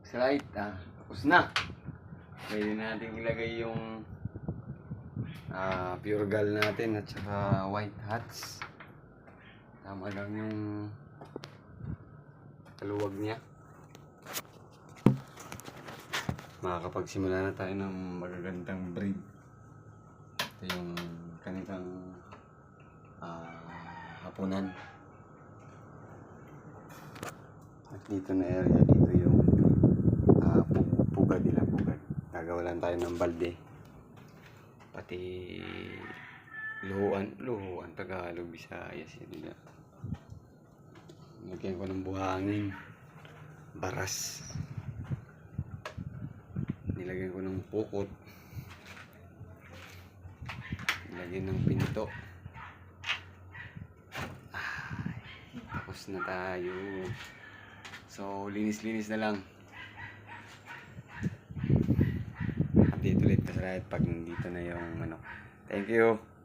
Slide, tapos na. Pwede natin ilagay yung pure gal natin at saka white hats. Tama lang yung kaluwag niya. Makakapagsimula na tayo ng magagandang breed. Ito yung kanilang hapunan. At dito na area, dito yung pugad nila, pugad. Gagawa lang tayo ng balde. Pati luhuan, Tagalog, Bisayas yun nila. Lagyan ko ng buhangin, baras. Nilagyan ko ng pukot. Nilagyan ng pinto. Tapos na tayo. So, linis-linis na lang. Update ulit sa right pag nandito na yung Thank you.